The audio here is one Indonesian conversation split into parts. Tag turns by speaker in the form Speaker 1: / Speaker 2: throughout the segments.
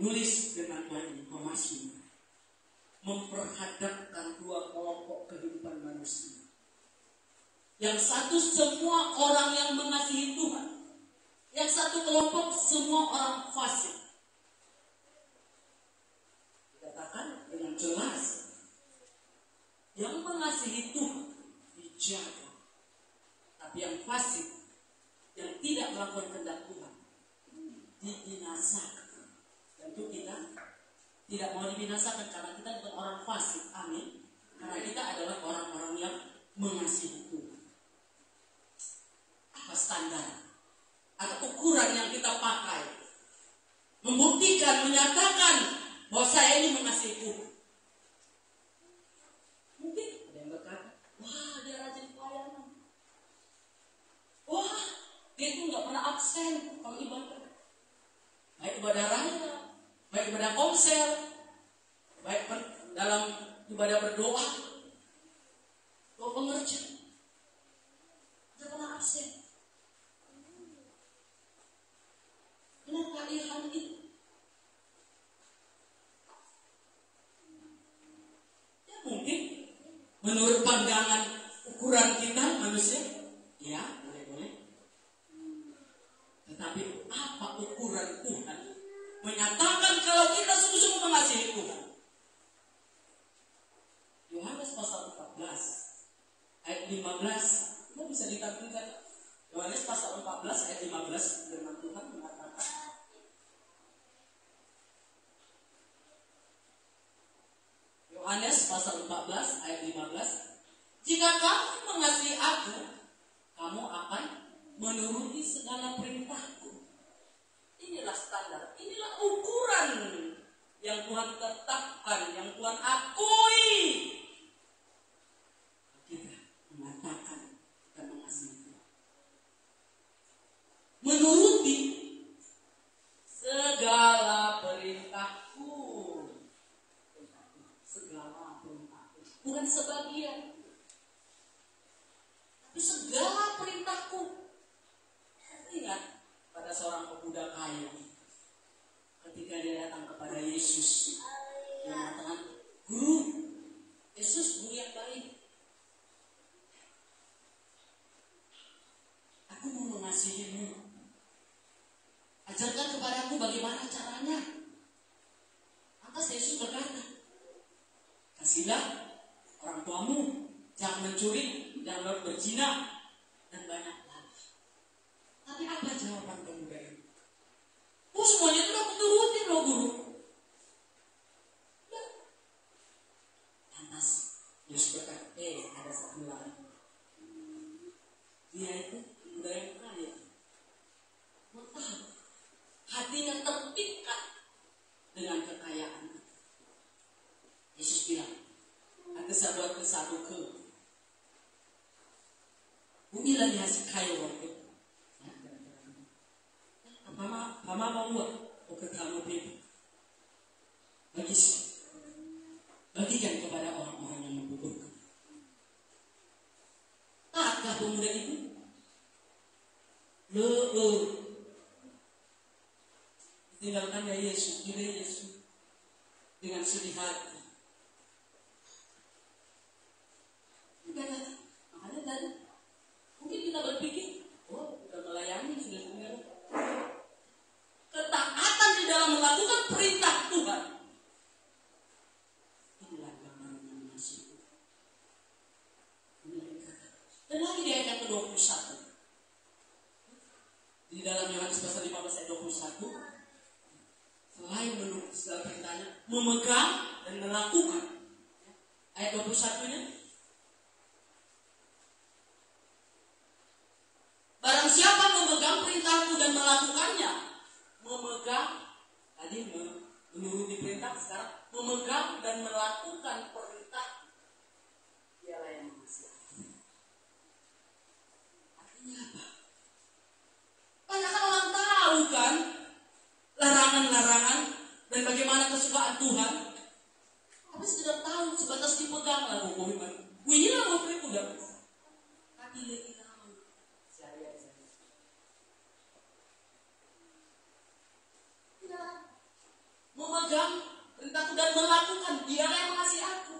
Speaker 1: Penulis firman Tuhan ini, Mazmur, memperhadapkan dua kelompok kehidupan manusia. Yang satu semua orang yang mengasihi Tuhan. Yang satu kelompok semua orang fasik. Dikatakan dengan jelas, yang mengasihi Tuhan dijaga, tapi yang fasik, yang tidak melakukan kehendak Tuhan, dibinasakan. Tentu kita tidak mau dibinasakan karena kita bukan orang fasik, amin. Karena kita adalah orang-orang yang mengasihi Tuhan. Apa standar atau ukuran yang kita pakai membuktikan, menyatakan bahwa saya ini mengasihi Tuhan? Mungkin ada yang berkata, wah dia rajin pelayanan, wah dia itu nggak pernah absen kalau ibadah, baik ibadah raya, baik ibadah komsel, baik dalam ibadah berdoa, doa pengerjaan, tidak pernah absen. Kenapa ia hal itu? Ya mungkin menurut pandangan ukuran kita manusia, ya boleh-boleh. Tetapi apa ukuran Tuhan menyatakan kalau kita sungguh-sungguh mengasihi Tuhan? Yohanes pasal 14 ayat 15, bisa ditampilkan. Yohanes pasal 14 ayat 15, firman Tuhan mengatakan, Yohanes pasal 14 ayat 15, jika kamu mengasihi aku, kamu akan menuruti segala perintahku. Inilah standar, inilah ukuran yang Tuhan tetapkan, yang Tuhan akui. Kita mengatakan kita mengasihi Tuhan, menuruti segala perintahku. Segala perintahku, bukan sebagian, tapi segala perintahku. Ingat pada seorang pemuda kaya, ketika dia datang kepada Yesus, dia mengatakan, Guru, Yesus guru yang baik, aku mau mengasihimu, ajarkan kepadaku bagaimana caranya. Lantas Yesus berkata, kasihlah orang tuamu, jangan mencuri, jangan berzina, dan banyak lagi. Tapi apa jawaban pemuda itu? Oh semuanya itu aku turutin loh guru. Ya. Lantas Yesus berkata, ada satu lagi. Dia itu pemuda yang kaya. Mau tahu, hatinya terpikat dengan kekayaan. Yesus bilang, ada sahabat satu ke bumilah dihasih kayu waktu mama mau buat kamu beli bagikan kepada orang-orang yang membutuhkan. Tatkah pemuda itu tinggalkan ya Yesus, dengan sedih hati. Makanya tadi mungkin kita berpikir, udah melayani sudah benar. Ketaatan di dalam melakukan perintah Tuhan, inilah gambaran mengasihi. Dan lagi di ayat ke-21, di dalam Yohanes pasal 15 ayat 21, selain menurut segala perintahnya, memegang dan melakukan. Ayat 21-nya, barang siapa memegang perintahku dan melakukannya, memegang, tadi menuruti perintah, sekarang memegang dan melakukan perintah, dialah yang mengasihi. Artinya apa? Banyak orang tahu kan larangan-larangan dan bagaimana kesukaan Tuhan, tapi sekedar tahu sebatas dipegang lah buku iman. Inilah waktu itu udah. Tapi lagi tahu. Saya. memegang perintahku dan melakukan, dialah yang mengasihi aku.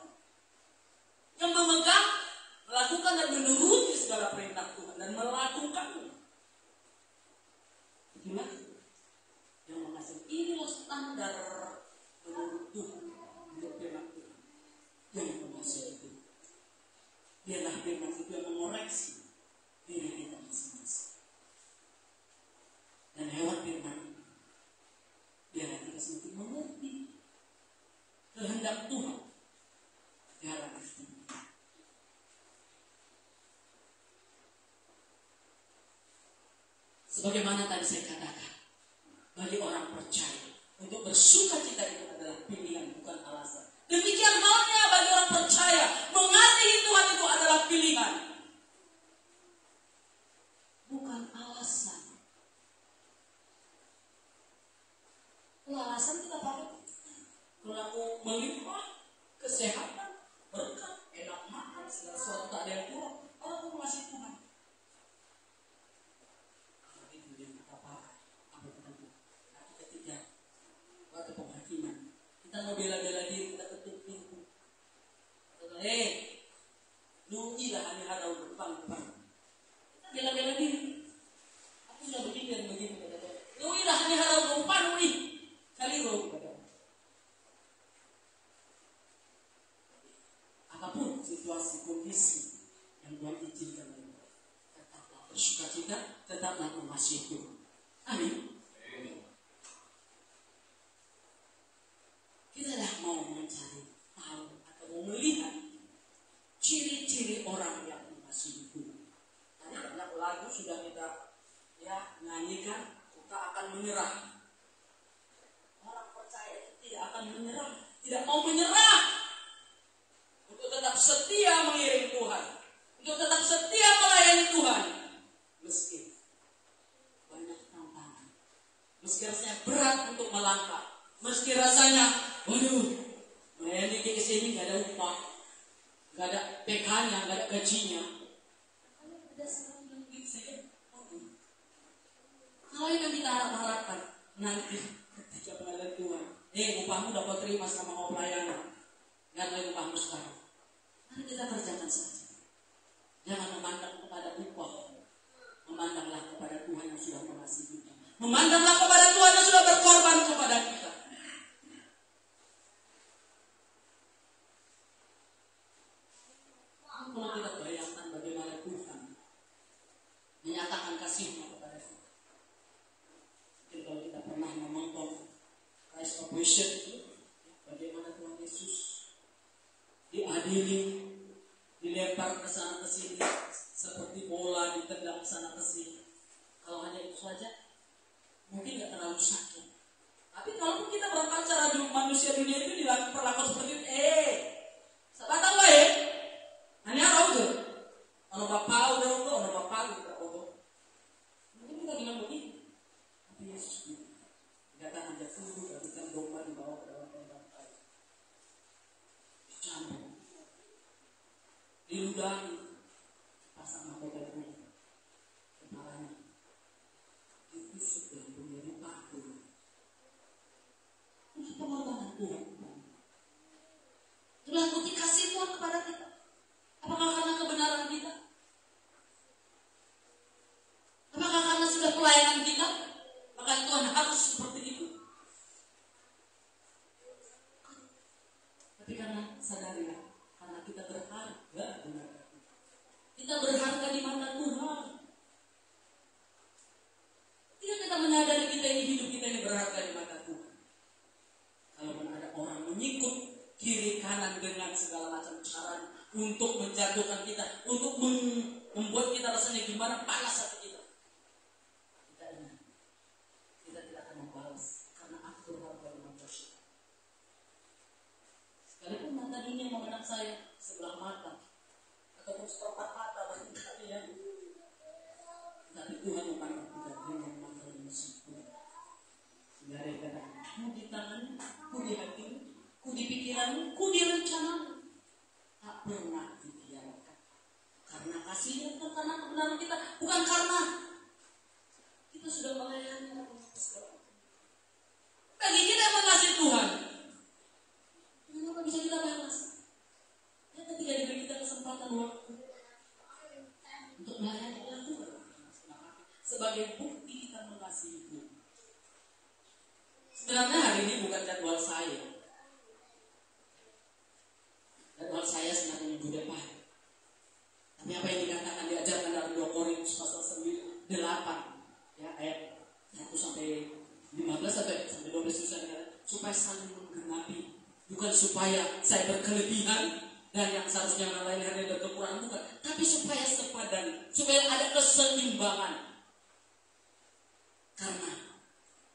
Speaker 1: Yang memegang, melakukan dan menuruti segala perintah Tuhan dan melakukannya. Itulah yang mengasihi. Inilah standar menurut Tuhan, menurut firman Tuhan. Yang mengasihi itu. Biarlah firman itu yang mengoreksi diri kita masing-masing. Dan lewat firman, biarlah kita semakin mengerti kehendak Tuhan dalam hidup. Sebagaimana tadi saya katakan, bagi orang percaya, untuk bersuka cita itu adalah pilihan, bukan alasan. Demikian halnya bagi orang percaya, mengasihi Tuhan itu adalah pilihan, bukan alasan. Kalau alasan kita pakai, kalau aku melimpah kesehatan, berkat, enak makan, segala sesuatu tak ada yang kurang, aku mengasihi Tuhan. Kita mau bela-bela diri, kita ketuk pintu. Lu tidak hanya ada depan. Kita bela-bela diri. Aku sudah begini dan begini. Lu tidak hanya ada depan, kali lu. Apapun situasi, kondisi yang Tuhan izinkan, tetaplah bersuka cita, tetaplah mengasihi Tuhan. Amin. Kita mau mencari tahu atau mau melihat ciri-ciri orang yang mengasihi Tuhan. Tadi banyak lagu sudah kita nyanyikan, kita akan menyerah. Orang percaya tidak akan menyerah, tidak mau menyerah. Untuk tetap setia mengiring Tuhan, untuk tetap setia melayani Tuhan, meski banyak tantangan, meski rasanya berat untuk melangkah, meski rasanya melayani ke sini gak ada upah, gak ada PK-nya, gak ada gajinya. Ada seorang yang begitu saja. Hal yang kita harapkan nanti ketika pengadilan Tuhan, upahmu dapat terima selama mau pelayanan, gak ada upahmu sekarang. Mari kita kerjakan saja. Jangan memandang kepada upah, memandanglah kepada Tuhan yang sudah mengasihi kita. Memandanglah kepada Tuhan yang sudah berkorban kepada kita. Kalau kita bayangkan bagaimana Tuhan menyatakan kasih-Nya kepada kita. Mungkin kalau kita pernah menonton Christ of Worship, bagaimana Tuhan Yesus diadili, dilempar ke sana ke sini seperti bola, ditendang ke sana ke sini. Kalau hanya itu saja, mungkin tidak terlalu sakit. Tapi kalau kita berkaca manusia dunia itu diperlakukan seperti itu, sahabat tahu hanya rogo. Kalau bapak udah rogo, orang bapak udah rogo. Mungkin kita bilang begini. Tapi Yesus dikatakan aja tunggu, bagikan domba dibawa ke dalam bangkai. Dicampur, diludahi, pasang mahkota kuning, kepalanya ditusuk dan menjadi batu. Ini pengorbanan Tuhan. Itulah bukti kasih Tuhan kepada kita. Apakah karena kebenaran kita? Apakah karena sudah pelayanan kita? Maka Tuhan harus seperti itu. Tapi karena sadarilah, karena kita berharga di mata Tuhan. Kita berharga di mata Tuhan. Tidak kita menyadari kita ini hidup kita ini berharga di mata Tuhan. Kalau ada orang menyikut kiri kanan dengan segala macam cara untuk menjatuhkan kita, untuk membuat kita rasanya gimana, panas hati kita. Kita ingat, kita tidak akan membalas karena aku berharga di mata Tuhan. Sekalipun mata dunia memandang saya sebelah mata ataupun seperempat mata bagi kalian, tapi Tuhan memandang kita dengan mata yang sempurna. Sehingga dia katakan, ku di tanganmu, ku di hatimu, ku di pikiranmu, ku di rencanamu. Tak pernah dibiarkan. Karena kasih-Nya, bukan karena kebenaran kita, bukan karena kita sudah melayani. Bagi kita yang mengasihi Tuhan, Sebenarnya hari ini bukan jadwal saya. Jadwal saya sebenarnya minggu depan. Tapi apa yang dikatakan diajarkan dalam 2 Korintus pasal 8 ya, ayat 1 sampai 15 atau sampai 12 supaya saling menggenapi, bukan supaya saya berkelebihan dan yang seharusnya yang lain hari berkekurangan, bukan, tapi supaya sepadan, supaya ada keseimbangan. Karena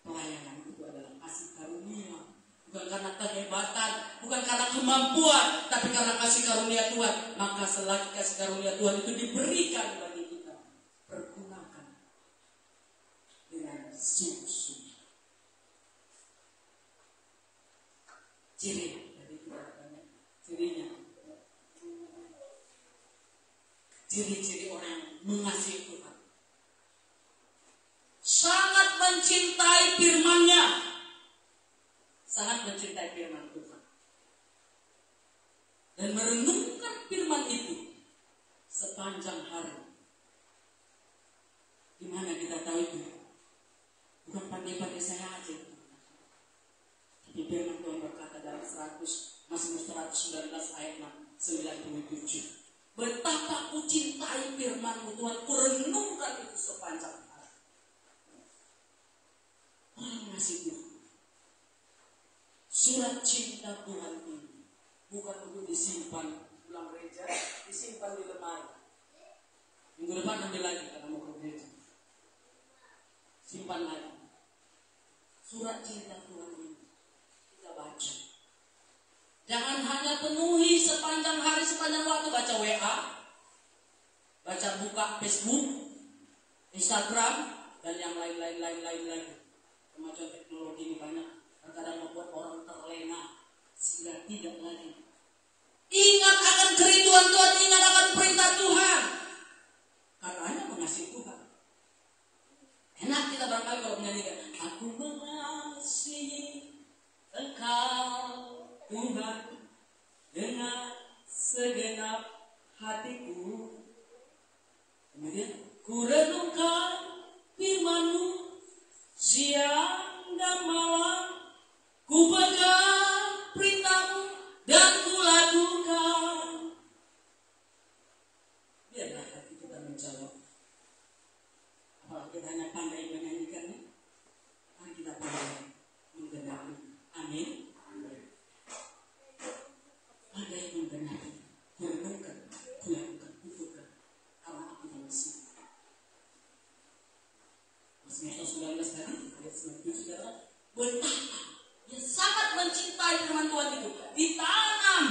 Speaker 1: pelayanan itu adalah kasih karunia, bukan karena kehebatan, bukan karena kemampuan, tapi karena kasih karunia Tuhan. Maka selagi kasih karunia Tuhan itu diberikan bagi kita, pergunakan dengan sungguh-sungguh. Ciri dari kita banyak cirinya. Ciri-ciri orang yang mengasihi Tuhan, sangat mencintai firman-Nya, sangat mencintai firman Tuhan, dan merenungkan firman itu sepanjang hari. Di mana kita tahu itu? Bukan pandai-pandai saya aja. Tapi firman Tuhan berkata dalam Mazmur 119 ayat 97. Betapa ku cintai firman-Mu Tuhan, ku renungkan itu sepanjang hari. Orang ngasih Tuhan, surat cinta Tuhan ini bukan untuk disimpan pulang gereja, disimpan di lemari. Minggu depan ambil lagi karena mau ke gereja. Simpan lagi. Surat cinta Tuhan ini kita baca. Jangan hanya penuhi sepanjang hari, sepanjang waktu baca WA, baca buka Facebook, Instagram, dan yang lain-lain lagi. Kemajuan teknologi ini banyak, terkadang membuat orang terlena sehingga tidak lagi ingat akan kerinduan Tuhan, ingat akan perintah Tuhan. Katanya mengasihi Tuhan. Enak kita barangkali kalau menyanyikan, aku mengasihi Engkau Tuhan dengan segenap hatiku. Kemudian ku renungkan firman-Mu siang dan malam, ku pegang perintah-Mu dan ku lakukan. Biarlah hati kita menjawab. Apakah kita hanya pandai menyanyikannya? Mari kita pandai menggenapi. Amin. Pandai menggenapi, kurenungkan, kulakukan, kukukan, karena aku manusia. Mazmur 19 tadi, ayat 97 kata, betapa dia sangat mencintai firman Tuhan itu, ditanam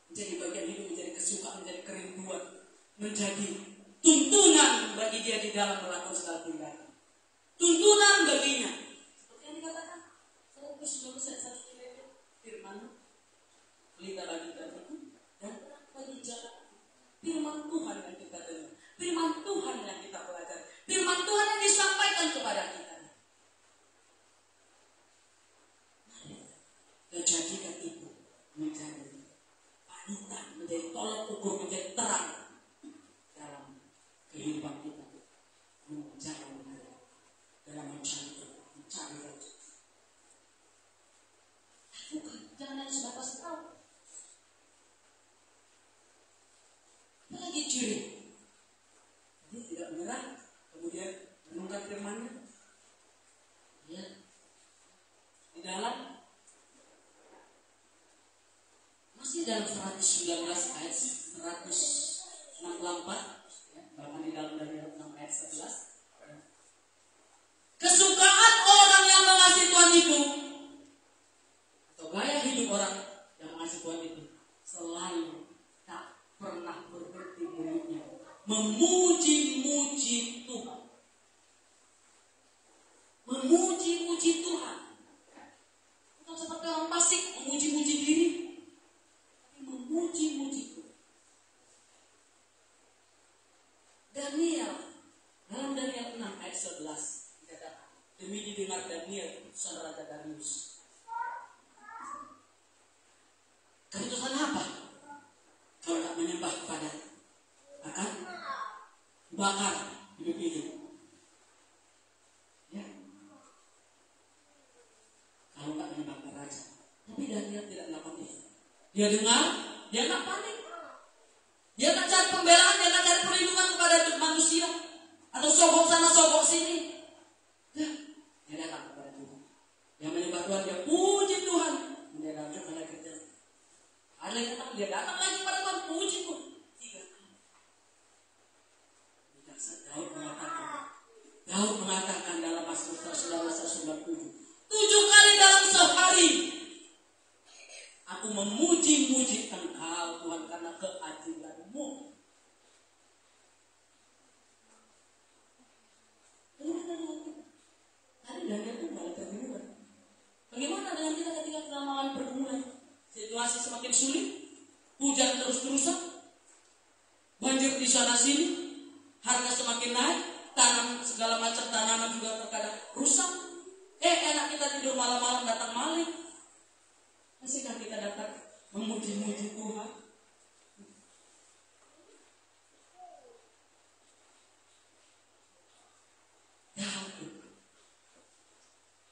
Speaker 1: menjadi bagian hidup, menjadi kesukaan, menjadi kerinduan, menjadi tuntunan bagi dia di dalam melakukan segala tindakan. Tuntunan baginya. Seperti yang dikatakan, saya firman pelita bagi kita itu dan bagi jalan. Firman Tuhan yang kita dengar, firman Tuhan yang kita pelajari, firman Tuhan yang disampaikan kepada kita. Dan jadikan itu menjadi panutan, menjadi tolak ukur, menjadi terang dalam kehidupan kita, menjaga dalam mencari Tuhan. Bukan, jangan hanya sebatas tahu. Lagi ciri, dia tidak menyerah, kemudian menunggang firman-Nya. Ya, di dalam masih dalam 119 ayat 164, ya, bahkan di dalam dari 6 ayat 11. Kesukaan orang yang mengasihi Tuhan itu, atau gaya hidup orang yang mengasihi Tuhan itu, selalu tak pernah berhenti mulutnya memuji-muji Tuhan. Memuji-muji Tuhan. Bukan seperti orang fasik memuji-muji diri, tapi memuji-muji Tuhan. Daniel, dalam Daniel 6 ayat 11 dikatakan, demi didengar Daniel putusan Raja Darius. Keputusan apa? Kalau tak menyembah kepada akan bakar hidup-hidup. Ya. Dia dengar, dia nggak panik. Dia nggak cari pembelaan, dia nggak cari perlindungan kepada manusia atau sogok sana sogok sini. Dia datang kepada Tuhan. Dia menyembah Tuhan, dia puji Tuhan. Dia lanjutkan lagi kerja. Ada yang datang, dia datang lagi kepada Tuhan, puji Tuhan. 3 kali. Daud mengatakan dalam Mazmur 197, 7 kali dalam sehari aku memuji-muji Engkau Tuhan karena keadilan-Mu. Hari Daniel itu malah kebingungan. Bagaimana dengan kita ketika kita mengalami pergumulan? Situasi semakin sulit, hujan terus-terusan, banjir di sana sini, harga semakin naik, tanam segala macam tanaman juga terkadang rusak. Enak kita tidur malam-malam datang maling. Masihkah kita dapat memuji-muji Tuhan?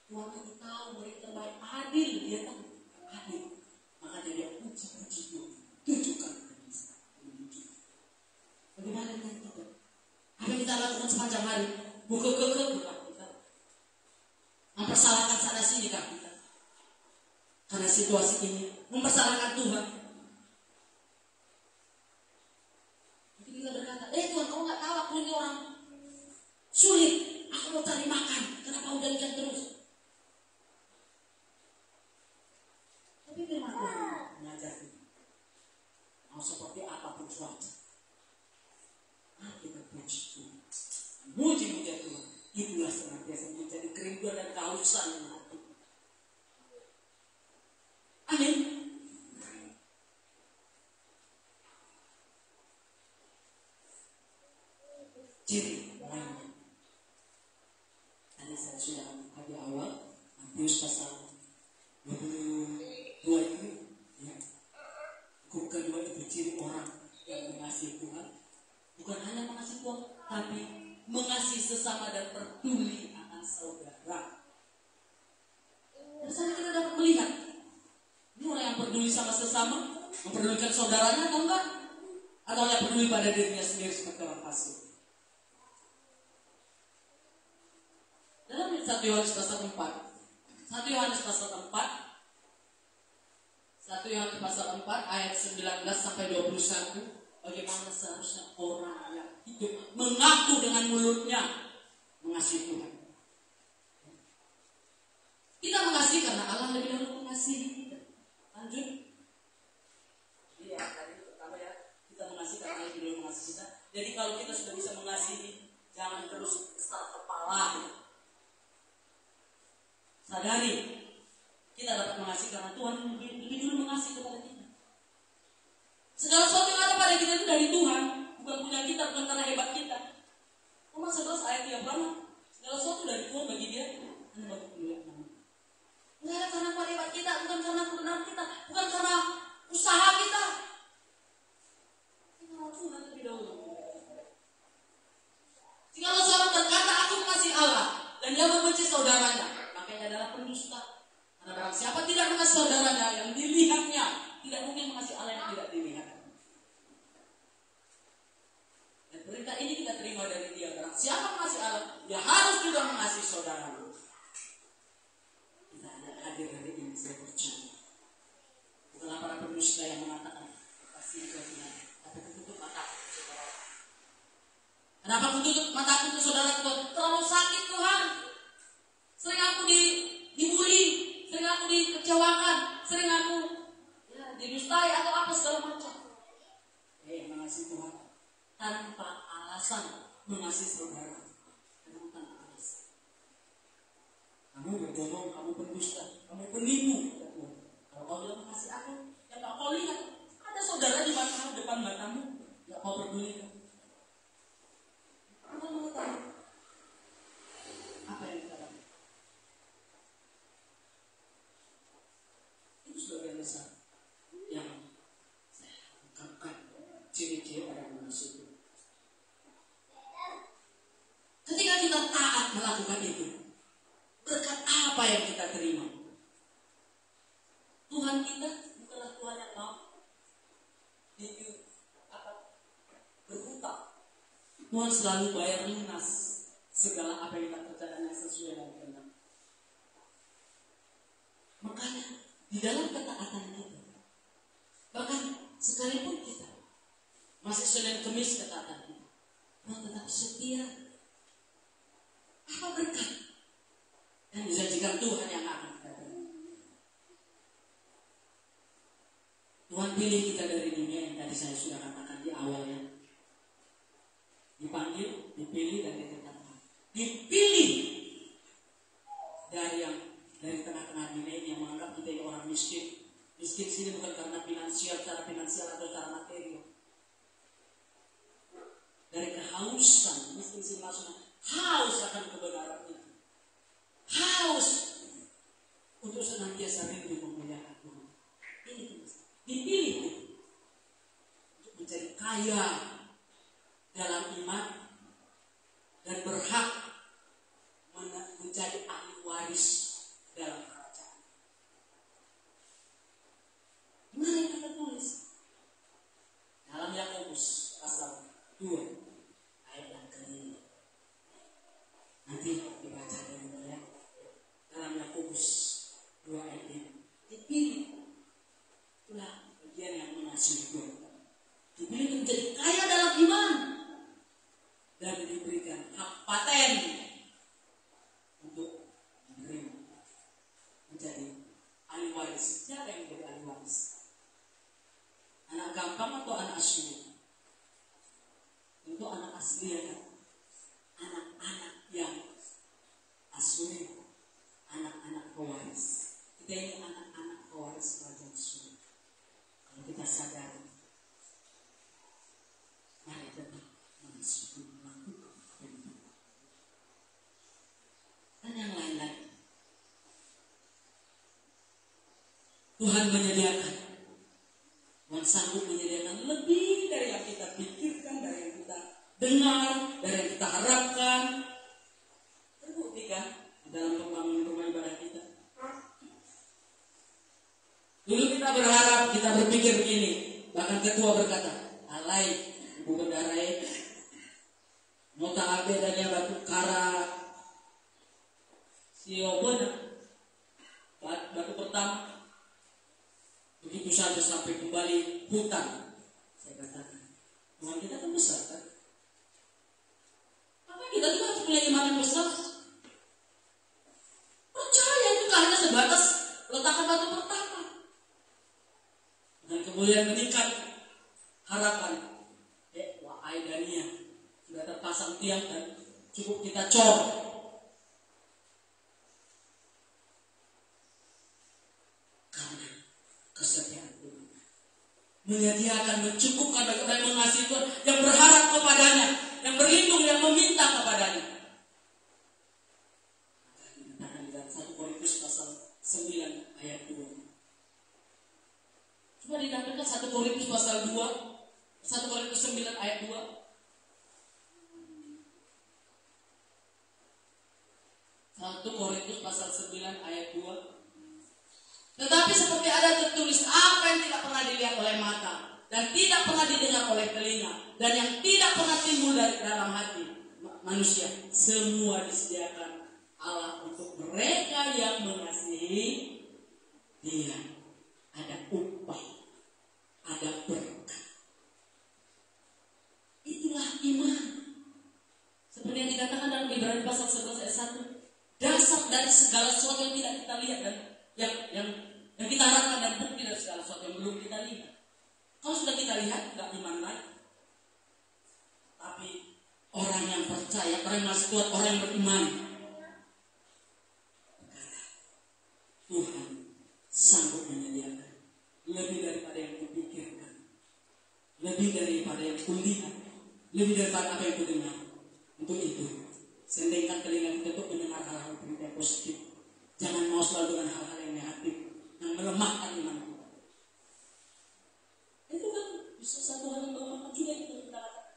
Speaker 1: Tuhan itu tahu murid terbaik, adil, dia tahu adil. Makanya dia puji-puji Tuhan. 7 kali memuji. Bagaimana dengan kita? Apa yang kita lakukan sepanjang hari? Buka kita. Mempersalahkan sana sini kan kita. Karena situasi ini mempersalahkan Tuhan. Mungkin kita berkata, Tuhan, kau nggak tahu aku ini orang sulit. Aku mau cari makan. Kenapa hujan terus? Tapi firman Tuhan mengajar kita. Mau seperti apapun cuaca, kita puji Tuhan. Muji-muji Tuhan. Itulah senantiasa menjadi kerinduan dan kehausan yang hati. Amin. Jadi, tadi saya sudah buka di awal, Matius pasal 22 ini, ya. Hukum kedua itu ciri orang yang mengasihi Tuhan. Bukan hanya mengasihi Tuhan, tapi mengasihi sesama dan peduli akan saudara. Dan sana kita dapat melihat ini orang yang peduli sama sesama, mempedulikan saudaranya atau enggak? Atau hanya peduli pada dirinya sendiri seperti orang fasik? Dalam 1 Yohanes pasal 4, 1 Yohanes pasal 4 ayat 19 sampai 21, bagaimana seharusnya orang yang hidup mengaku dengan mulutnya mengasihi Tuhan. Kita mengasihi karena Allah lebih dahulu mengasihi kita. Lanjut. Iya, tadi pertama ya, kita mengasihi karena Allah lebih dahulu mengasihi kita. Jadi kalau kita sudah bisa mengasihi, jangan terus besar kepala. Sadari, kita dapat mengasihi karena Tuhan lebih dulu mengasihi kepada kita. Segala sesuatu yang ada pada kita itu dari Tuhan, bukan punya kita, bukan karena hebat kita. Romans 11 ayat 3 pertama, segala sesuatu dari Tuhan bagi dia, hanya bagi kemuliaan nama. Tidak ada karena hebat kita, bukan karena kebenaran kita, bukan karena usaha kita. Kita mau Tuhan lebih dahulu. Jika seorang berkata aku mengasihi Allah dan dia membenci saudaranya, makanya adalah pendusta. Karena barang siapa tidak mengasihi saudaranya yang dilihatnya, tidak mungkin mengasihi Allah yang tidak dilihat. Dan berita ini kita terima dari dia. Barang siapa mengasihi Allah, dia harus juga mengasihi saudaranya. Kita ada hadir hari ini, saya percaya. Bukanlah para pendusta yang mengatakan kasih dia, tapi tutup mata. Kenapa aku tutup mataku ke saudara Tuhan? Terlalu sakit Tuhan. Sering aku dibully, sering aku dikecewakan, sering aku didustai atau apa segala macam. Mengasihi Tuhan tanpa alasan, mengasihi saudara tanpa alasan. Kamu berbohong, kamu pendusta, kamu penipu. Kalau kau tidak mengasihi aku, ya tak kau lihat ada saudara di mana depan matamu, tidak kau peduli. Tuhan mengetahui apa yang kita lakukan. Itu sebagian besar yang saya ungkapkan ciri-ciri orang manusia. Ketika kita taat melakukan itu, berkat apa yang kita terima? Tuhan kita bukanlah Tuhan yang mau berhutang. Tuhan selalu bayar lunas segala apa yang kita kerjakan yang sesuai dengan kehendak. Makanya di dalam ketaatan kita, bahkan sekalipun kita masih Senin Kemis ketaatan kita, Tuhan tetap setia. Apa berkat yang dijanjikan Tuhan yang akan kita beri? Tuhan pilih kita dari dunia yang tadi saya sudah katakan di awalnya. Dipanggil, dipilih, dan ditetapkan. Dipilih dari tengah-tengah dunia yang menganggap kita ini orang miskin. Miskin sini bukan karena finansial, secara finansial atau secara material. Dari kehausan, miskin sini maksudnya haus akan kebenaran itu. Haus untuk senantiasa rindu memuliakan Tuhan. Ini dipilih untuk menjadi kaya dalam iman dan berhak menjadi ahli waris dalam kerajaan. Mana yang kita tulis dalam Yakobus pasal 2 ayat yang ke-5. Nanti dibaca dulu ya. Dalam Yakobus 2 ayat 5. Dipilih, itulah bagian yang mengasihi Tuhan. Dipilih menjadi kaya dalam iman dan diberikan hak paten untuk menerima menjadi ahli waris. Siapa yang menjadi ahli waris? Anak gampang atau anak asli? Tentu anak asli ya kan? Anak-anak yang asli, anak-anak pewaris. Kita ini anak-anak pewaris kerajaan surga. Kalau kita sadar, mari tetap mengasihi, melakukan dan yang lain-lain. Tuhan menyediakan, Tuhan sanggup menyediakan lebih dari yang kita pikirkan, dari yang kita dengar, dari yang kita harapkan. Terbukti kan dalam pembangunan rumah ibadah kita. Dulu kita berharap, kita berpikir begini, bahkan ketua berkata, alay, ibu bendarai, nota abe dan yang batu kara, siobona, batu pertama, begitu saja sampai kembali hutan. Saya katakan, Tuhan kita kan besar kan? Apa kita juga harus punya iman yang besar? Percaya itu hanya sebatas letakkan batu pertama. Dan kemudian meningkat harapan. Wah Aidania sudah terpasang tiang dan cukup kita cor. Karena kesetiaan Tuhan menyediakan, mencukupkan bagi orang yang mengasihi Tuhan, yang berharap kepadanya, yang berlindung, yang meminta kepadanya. Maka dikatakan dalam 1 Korintus pasal 9 ayat 2. Coba ditampilkan 1 Korintus pasal 2, 1 Korintus 9 ayat 2. 1 Korintus pasal 9 ayat 2. Tetapi seperti ada tertulis, apa yang tidak pernah dilihat oleh mata dan tidak pernah didengar oleh telinga dan yang tidak pernah timbul dari dalam hati manusia, semua disediakan Allah untuk mereka yang mengasihi Dia. Ada upah, ada berkat. Itulah iman. Seperti yang dikatakan dalam Ibrani pasal 11 ayat 1. Dasar dari segala sesuatu yang tidak kita lihat dan yang kita harapkan, dan bukti dari segala sesuatu yang belum kita lihat. Kalau sudah kita lihat, tidak iman lagi. Tapi orang yang percaya, orang yang masih kuat, orang yang beriman, berkata, Tuhan sanggup menyediakan lebih daripada yang kupikirkan, lebih daripada yang kulihat, lebih daripada apa yang kudengar. Untuk itu, sendingkan telinga kita untuk mendengar hal-hal berita yang positif. Jangan mau selalu dengan hal-hal yang negatif, yang melemahkan iman kita. Itu kan bisa satu hal yang melemahkan juga itu kita katakan.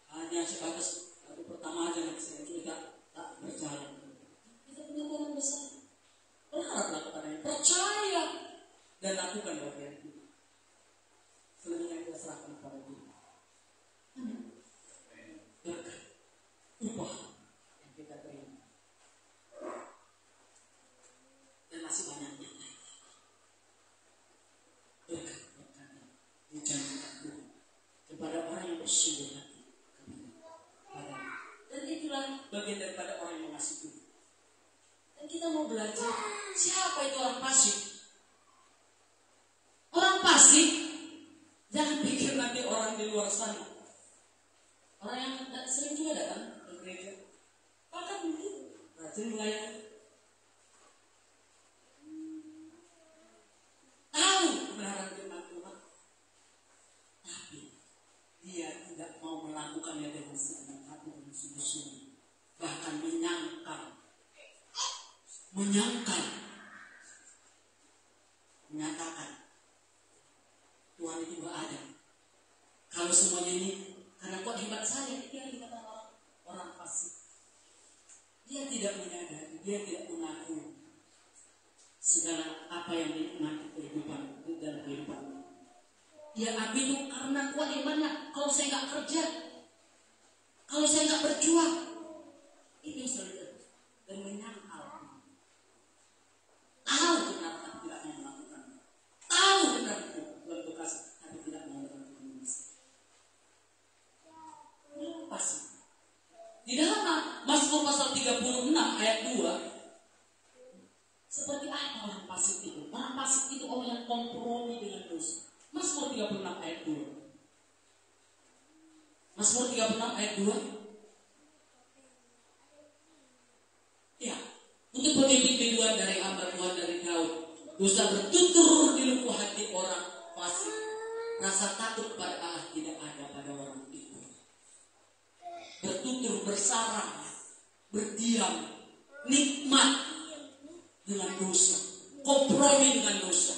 Speaker 1: Hanya sebatas baru pertama aja yang saya juga tak berjalan. Kita punya Tuhan besar. Berharaplah kepadanya, percaya, dan bagian daripada orang yang mengasihi Tuhan. Dan kita mau belajar siapa itu orang fasik. Orang fasik, jangan pikir nanti orang di luar sana. Orang yang sering juga datang ke gereja, bahkan mungkin rajin melayani, tahu kebenaran firman Tuhan, tapi dia tidak mau melakukannya dengan segenap hati dan sungguh-sungguh, bahkan menyatakan Tuhan itu gak ada. Kalau semuanya ini karena kuat hebat saya, dia dikatakan orang fasik. Dia tidak menyadari, dia tidak mengakui segala apa yang dinikmati kehidupan dalam kehidupan. Dia akui itu karena kuat hebatnya. Kalau saya nggak kerja, kalau saya nggak berjuang, itu saudara, dan menyangkal. Tahu benar tapi tidak mau melakukan. Tahu benar itu Tuhan berkasih tapi tidak mau melakukan. Apa sih? Di dalam Mazmur pasal 36 ayat 2, seperti apa orang fasik itu? Orang fasik itu orang yang kompromi dengan dosa. Mazmur 36 ayat 2. Mazmur 36 ayat 2. Ya, untuk pemimpin kedua dari hamba Tuhan dari Daud, dosa bertutur di lubuk hati orang fasik. Rasa takut pada Allah tidak ada pada orang itu. Bertutur, bersarang, berdiam, nikmat dengan dosa, kompromi dengan dosa,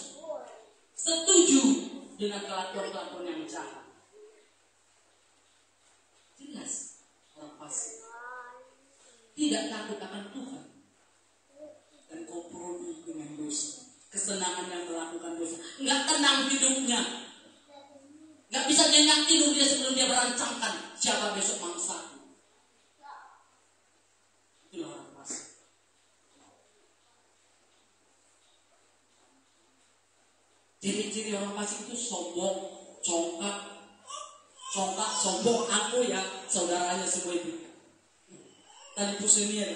Speaker 1: setuju dengan kelakuan-kelakuan yang jahat. Jelas orang fasik tidak takut akan Tuhan dan kompromi dengan dosa, kesenangan yang melakukan dosa, nggak tenang hidupnya, nggak bisa nyenyak tidur dia sebelum dia merancangkan siapa besok mangsaku. Itulah orang fasik. Ciri-ciri orang fasik itu sombong, congkak, sombong, aku ya, saudaranya semua itu. Tadi pusingnya,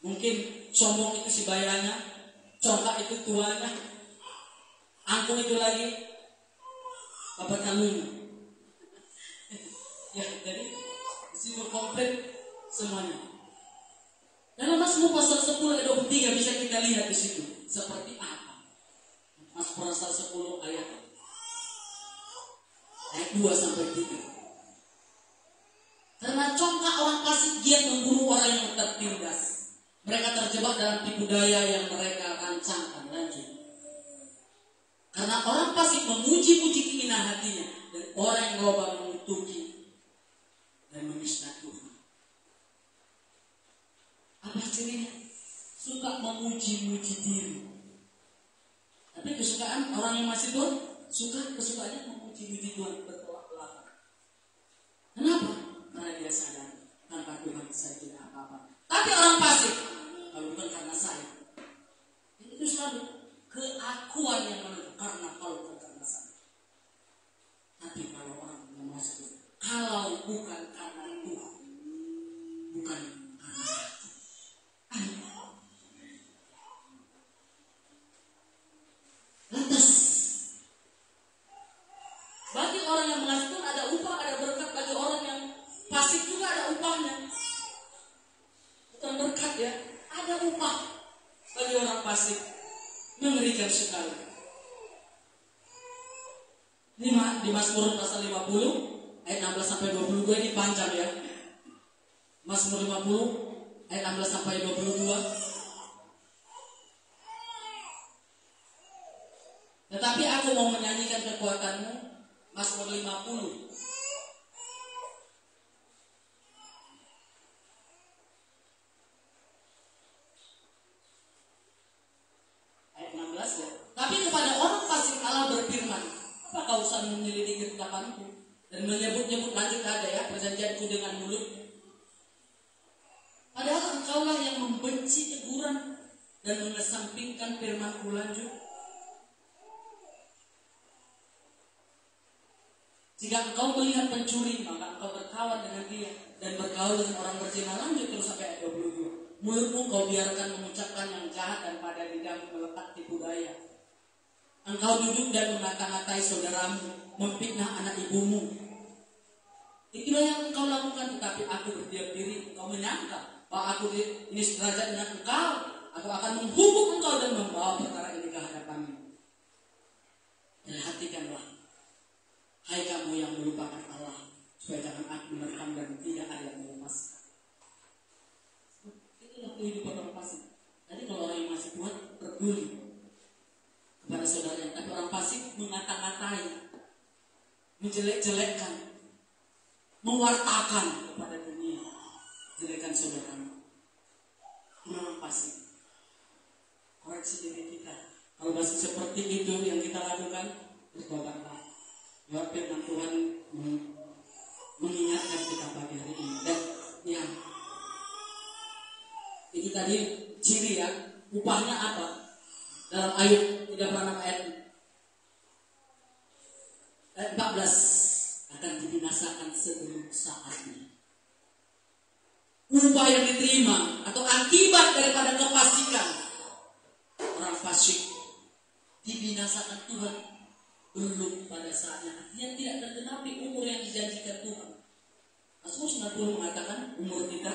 Speaker 1: mungkin sombong itu si bayanya, congkak itu tuanya, aku itu lagi bapak kandungnya. Ya, jadi disitu komplit semuanya. Dalam Mazmur pasal 10 ayat 23 bisa kita lihat di situ seperti apa. Mazmur pasal 10 ayat 2 sampai 3. Karena congkak orang fasik giat memburu orang yang tertindas. Mereka terjebak dalam tipu daya yang mereka rancangkan. Lanjut. Karena orang fasik memuji-muji keinginan hatinya, dan orang yang loba mengutuki dan menista Tuhan. Apa cirinya? Suka memuji-muji diri. Tapi kesukaan orang yang masih Tuhan, kesukaannya memuji-muji Tuhan bertolak belakang. Kenapa? Karena dia sadar tanpa Tuhan saya tidak apa-apa. Tapi orang fasik, kalau bukan karena saya, itu selalu keakuan yang menentukan. Karena kalau bukan karena saya. Tapi kalau orang yang masuk, kalau bukan karena Tuhan, bukan karena saya. Lantas, bagi orang yang mengasihi Tuhan ada upah, ada berkat. Bagi orang yang fasik juga ada upahnya. Bukan berkat ya, ada upah. Bagi orang fasik mengerikan sekali. Di Mazmur pasal 50 ayat 16 sampai 22 ini panjang ya. Mazmur 50 ayat 16 sampai 22. Tetapi aku mau menyanyikan kekuatanmu. Mazmur 50 ayat 16 ya. Tapi kepada orang fasik Allah berfirman, apa kau usah menyelidiki ketetapanku dan menyebut-nyebut, lanjut ada ya, perjanjianku dengan mulut. Padahal engkaulah yang membenci teguran dan mengesampingkan firmanku. Lanjut. Jika engkau melihat pencuri, maka engkau berkawan dengan dia, dan bergaul dengan orang berzina. Lanjut terus Mulutmu kau biarkan mengucapkan yang jahat dan pada lidahmu melekat tipu daya. Engkau duduk dan mengata-ngatai saudaramu, memfitnah anak ibumu. Itulah yang engkau lakukan, tetapi aku berdiam diri. Engkau menyangka bahwa aku ini sederajat dengan engkau. Aku akan menghukum engkau dan membawa perkara ini ke hadapanmu. Perhatikanlah, hai kamu yang melupakan Allah, supaya jangan aku merekam dan tidak ada yang melepaskan. Itulah kehidupan orang fasik. Tadi kalau orang yang masih kuat peduli kepada saudaranya, tapi orang fasik mengata-ngatai, menjelek-jelekkan, mewartakan kepada dunia jelekan saudaranya. Orang fasik. Koreksi diri kita. Kalau masih seperti itu yang kita lakukan, bertobatlah. Ya, firman Tuhan mengingatkan kita pada hari ini. Dan ya, itu tadi ciri ya. Upahnya apa? Dalam ayat 36 ayat 14 akan dibinasakan sebelum saatnya. Upah yang diterima atau akibat daripada kefasikan orang fasik dibinasakan Tuhan belum pada saatnya. Artinya tidak tergenapi umur yang dijanjikan Tuhan. Mazmur 90 mengatakan umur kita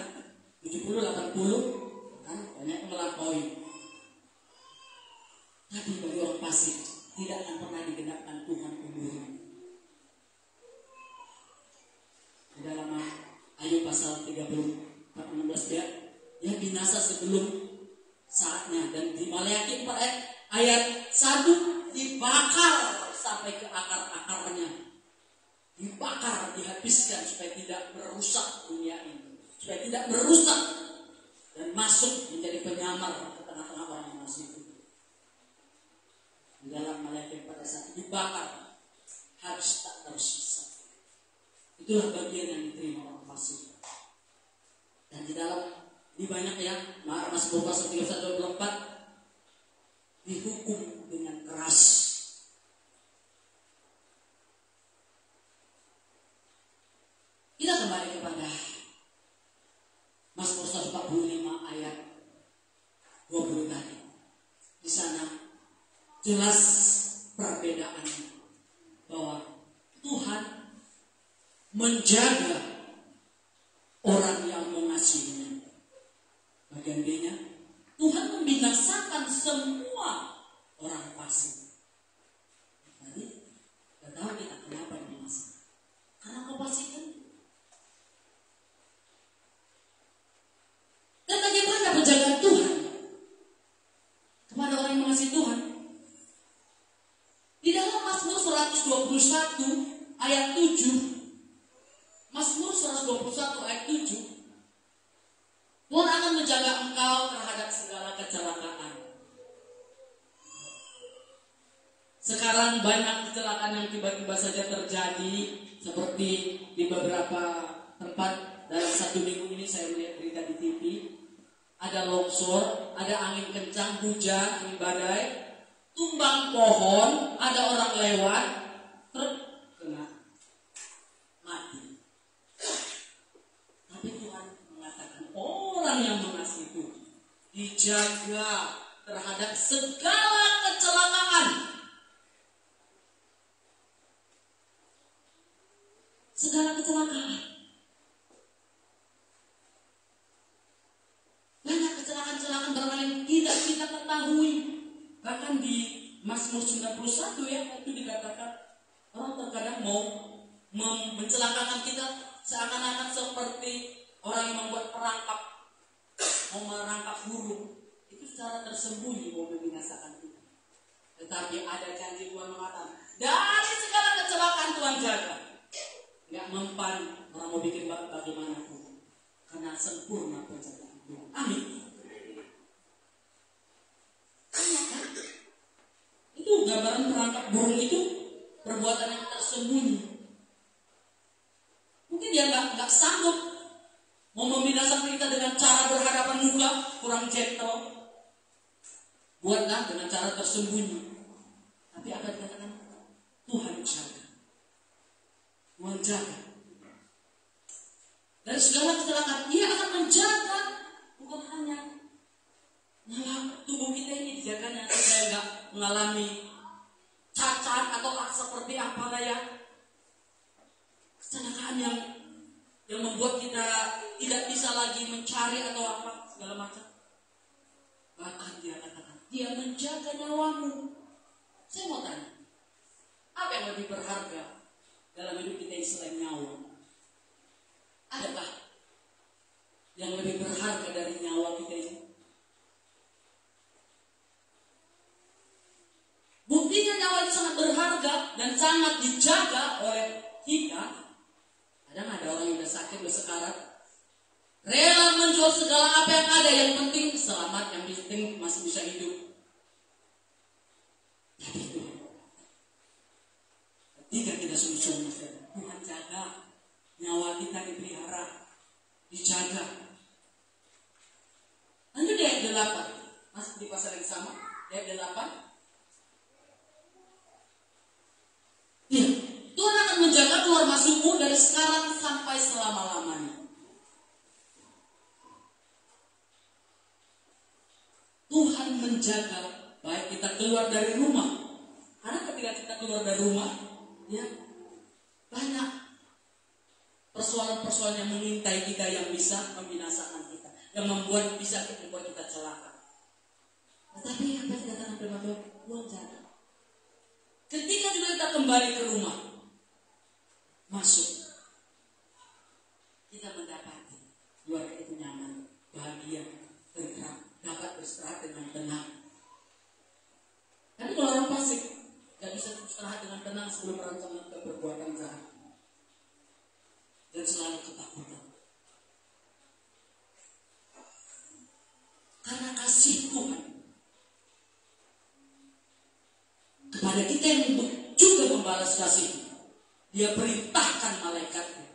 Speaker 1: 70, 80 kan banyak yang melampaui. Tapi bagi orang fasik tidak akan pernah digenapkan Tuhan umurnya. Di dalam Ayub pasal 34:16 dia binasa sebelum saatnya. Dan di Maleakhi 4 ayat 1 dibakar sampai ke akar-akarnya, dibakar, dihabiskan supaya tidak merusak dunia ini, supaya tidak merusak dan masuk menjadi penyamar ke tengah-tengah orang yang masih hidup. Di dalam Maleakhi 4 ayat 1 dibakar, habis tak tersisa. Itulah bagian yang diterima orang fasik. Dan di dalam di banyak ya, Mazmur pasal 31-24 dihukum dengan keras. Kita kembali kepada Mazmur 145 ayat 20 tadi. Di sana jelas perbedaannya bahwa Tuhan menjaga orang yang mengasihinya. Bagian B-nya, Tuhan membinasakan semua orang fasik. Jadi, tidak tahu kita kenapa dibinasakan. Karena kefasikan. Dan bagaimana penjagaan Tuhan kepada orang yang mengasihi Tuhan? Di dalam Mazmur 121 ayat 7, Mazmur 121 ayat 7, Tuhan akan menjaga engkau terhadap segala kecelakaan. Sekarang banyak kecelakaan yang tiba-tiba saja terjadi, seperti di beberapa tempat. Dalam 1 minggu ini saya melihat berita di TV, ada longsor, ada angin kencang, hujan, angin badai, tumbang pohon, ada orang lewat, truk kena, mati. Tapi Tuhan mengatakan orang yang mengasihi Tuhan dijaga terhadap segala kecelakaan. Segala kecelakaan. Banyak kecelakaan-kecelakaan barangkali tidak kita ketahui. Bahkan di Mazmur 91 ya, itu dikatakan orang terkadang mau mencelakakan kita seakan-akan seperti orang yang membuat perangkap, mau merangkap burung. Itu secara tersembunyi mau membinasakan kita. Tetapi ada janji Tuhan mengatakan, dari segala kecelakaan Tuhan jaga. Gak mempan orang mau bikin bagaimanapun, karena sempurna penjagaan Tuhan. Amin. Kan? Itu gambaran perangkap burung itu perbuatan yang tersembunyi. Mungkin dia nggak sanggup mau membinasakan kita dengan cara berhadapan muka, kurang gentle. Buatlah dengan cara tersembunyi. Tapi apa dikatakan? Tuhan jaga. Tuhan jaga. Dari segala kecelakaan, Dia akan menjaga. Bukan hanya mengalami cacat atau seperti apa ya, kecelakaan yang membuat kita tidak bisa lagi mencari atau apa segala macam. Bahkan dia katakan, dia menjaga nyawamu. Saya mau tanya, apa yang lebih berharga dalam hidup kita ini selain nyawa? Adakah yang lebih berharga dari nyawa kita ini? Buktinya nyawa itu sangat berharga dan sangat dijaga oleh kita. Kadang ada orang yang udah sakit, udah sekarat, rela menjual segala apa yang ada, yang penting selamat, yang penting masih bisa hidup. Tapi itu tidak kita sungguh-sungguh, Tuhan jaga nyawa kita, dipelihara, dijaga. Lanjut di ayat 8, masih di pasal yang sama, ayat 8. Ya, Tuhan akan menjaga keluar masukmu dari sekarang sampai selama-lamanya. Tuhan menjaga baik kita keluar dari rumah. Karena ketika kita keluar dari rumah, ya, banyak persoalan-persoalan yang mengintai kita yang bisa membinasakan kita, yang membuat kita celaka. Tetapi apa yang dikatakan firman Tuhan? Tuhan jaga. Ketika juga kita kembali ke rumah, masuk, kita mendapati keluarga itu nyaman, bahagia, tentram, dapat beristirahat dengan tenang. Karena kalau orang fasik gak bisa beristirahat dengan tenang sebelum rancangan ke perbuatan jahat dan selalu ketakutan. Karena kasih Tuhan kepada kita yang juga membalas kasih, Dia perintahkan malaikatnya.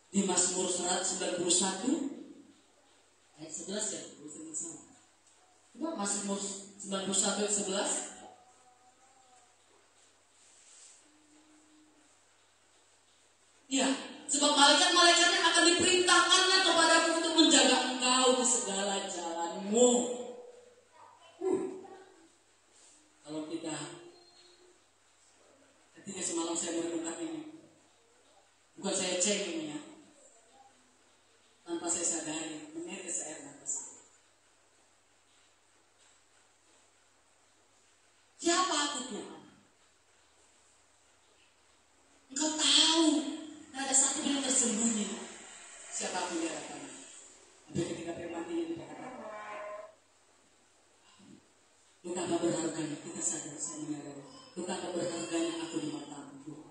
Speaker 1: Di Mazmur 191 ayat 11 ya, coba Mazmur 91 ayat 11. Ya, sebab malaikat-malaikatnya akan diperintahkannya kepadamu untuk menjaga engkau di segala jalanmu. Kalau ketika semalam saya merenungkan ini, bukan saya cek ini ya, tanpa saya sadari, menetes air mata saya. Siapa aku Tuhan? Engkau tahu, tidak ada satu yang tersembunyi. Siapa aku di hadapan? Tapi ketika firman ini dikatakan, betapa berharganya, kita sadar, saya menyadari, betapa berharganya aku di matamu Tuhan.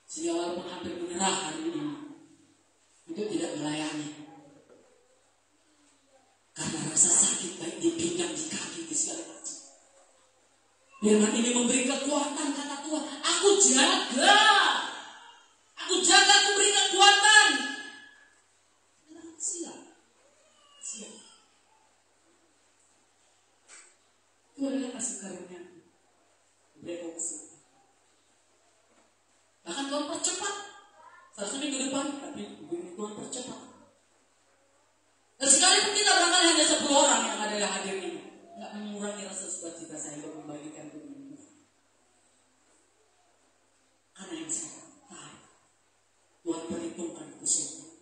Speaker 1: Sehingga walaupun hampir menyerah hari ini untuk tidak melayani, karena rasa sakit baik di pinggang, di kaki, di segala macam, firman ini memberi kekuatan. Kata Tuhan, aku jaga, aku beri kekuatan. Siap. Itu adalah kasih karunia. Beri kesempatan. Bahkan Tuhan percepat. Seharusnya minggu depan, tapi Tuhan percepat. Dan sekalipun kita barangkali hanya 10 orang yang ada yang hadir ini, nggak mengurangi rasa sukacita saya untuk membagikan ini. Karena yang saya tahu, Tuhan perhitungkan itu semua.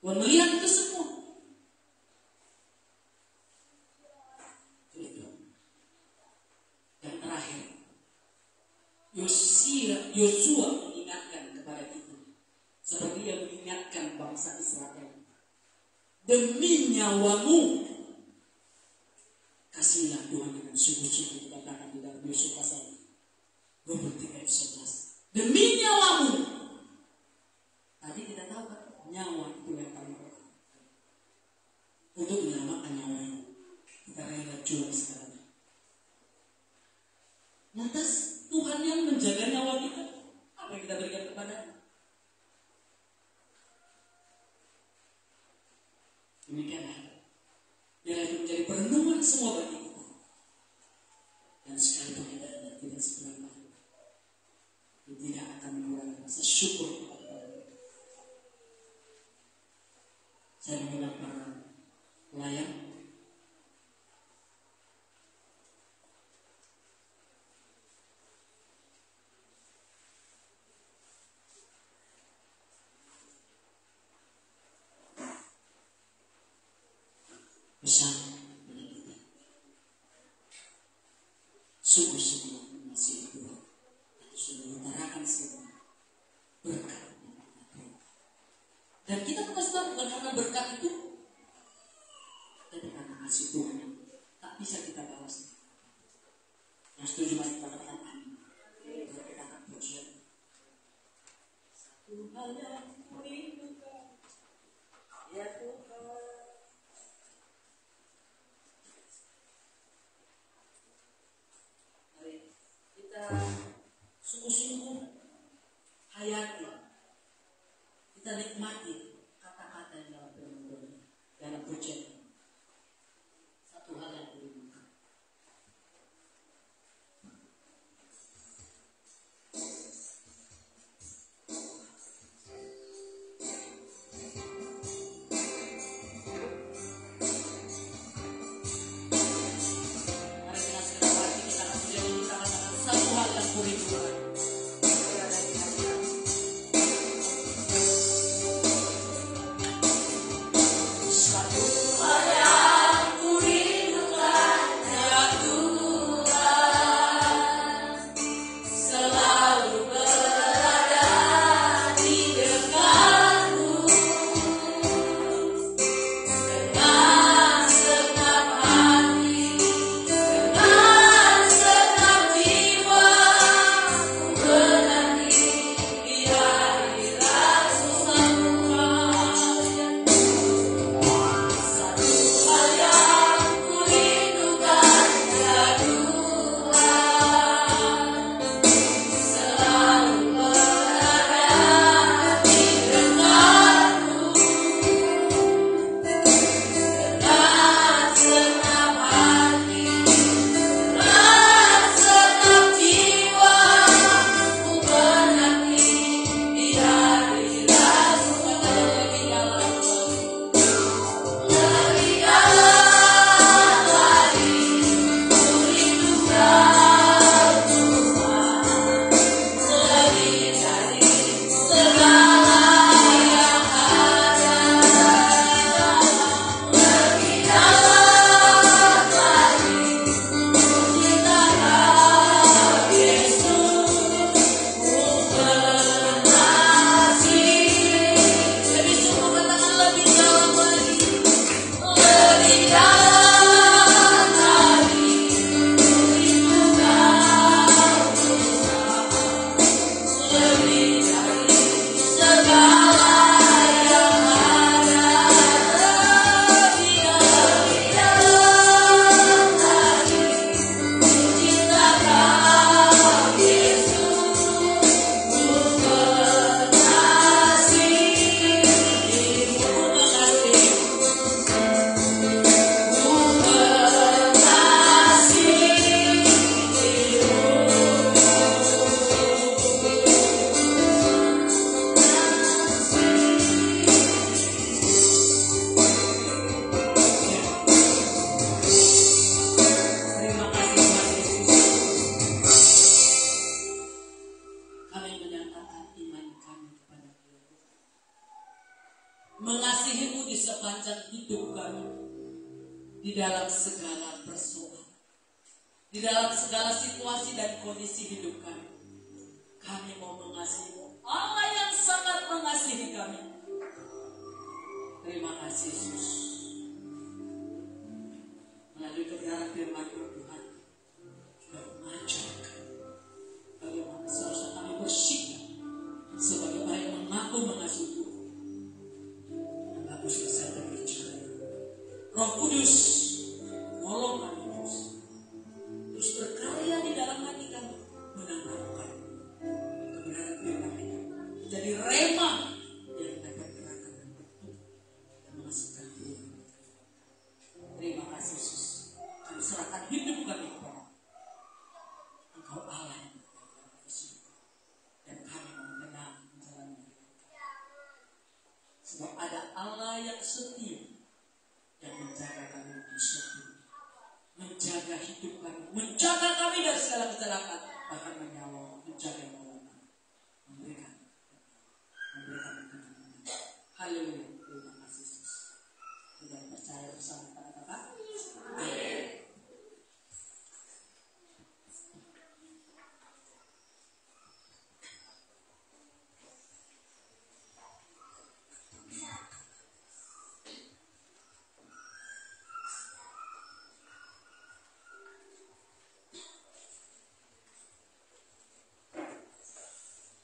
Speaker 1: Tuhan melihat itu semua. Yang terakhir, Yosua mengingatkan kepada kita, seperti yang mengingatkan bangsa Israel, demi nyawamu kasihlah Tuhan dengan sungguh-sungguh, dikatakan di dalam Yosua pasal 23 ayat 11. Demi nyawamu. Tadi kita tahu kan, nyawa itu yang paling penting. Untuk menyelamatkan nyawanya, kita rela jual sekarang. Lantas Tuhan yang menjaga nyawa kita, apa yang kita berikan kepada-Nya? Demikianlah, biarlah itu menjadi perenungan semua bagi kita. Dan sekalipun kita tidak seberapa, itu tidak akan mengurangi rasa syukur kepada kita. Saya mengundang para pelayan. Bersama dengan kita. Sungguh-sungguh masih Tuhan. Sudah mengutarakan semua berkat yang kita terima. Dan kita mengesahkan bukan karena berkat itu, tapi karena kasih Tuhan yang tak bisa kita balas. Yang setuju mari kita katakan amin. Kita akan bersyukur. Satu hal yang kurindukan, ya Tuhan. Mari kita sungguh-sungguh hayati, kita nikmati kata-kata yang dalam firman-Nya, dalam pujian. Satu hal yang kurindukan. Mari dengan segala hati kita akan pujian, kita katakan satu hal yang kurindukan. Mengasihimu di sepanjang hidup kami, di dalam segala persoalan, di dalam segala situasi dan kondisi hidup kami. Kami mau mengasihimu, Allah yang sangat mengasihi kami. Terima kasih Yesus. Melalui kebenaran firman Tuhan sudah mengajarkan bagaimana seharusnya kami bersikap sebagai orang yang mengaku mengasihi Tuhan. Harus bisa berbicara. Roh Kudus tolong kami terus berkarya di dalam hati kami, menanamkan kebenaran firman itu jadi rema yang dapat bergerak dan bertumbuh dan menghasilkan Tuhan. Terima kasih Yesus. Kami serahkan hidup kami kepada Engkau Allah yang berkasih, dan kami mengenal jalan. Sebab ada Allah yang setia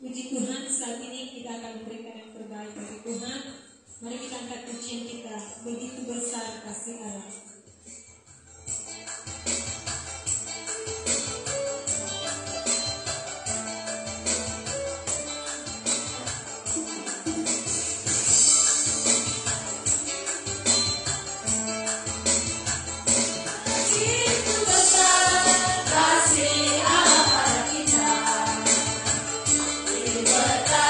Speaker 2: Puji Tuhan, saat ini kita akan memberikan yang terbaik bagi Tuhan. Mari kita angkat pujian kita, begitu besar kasih Allah.
Speaker 1: Kasih Allah kita, di betapa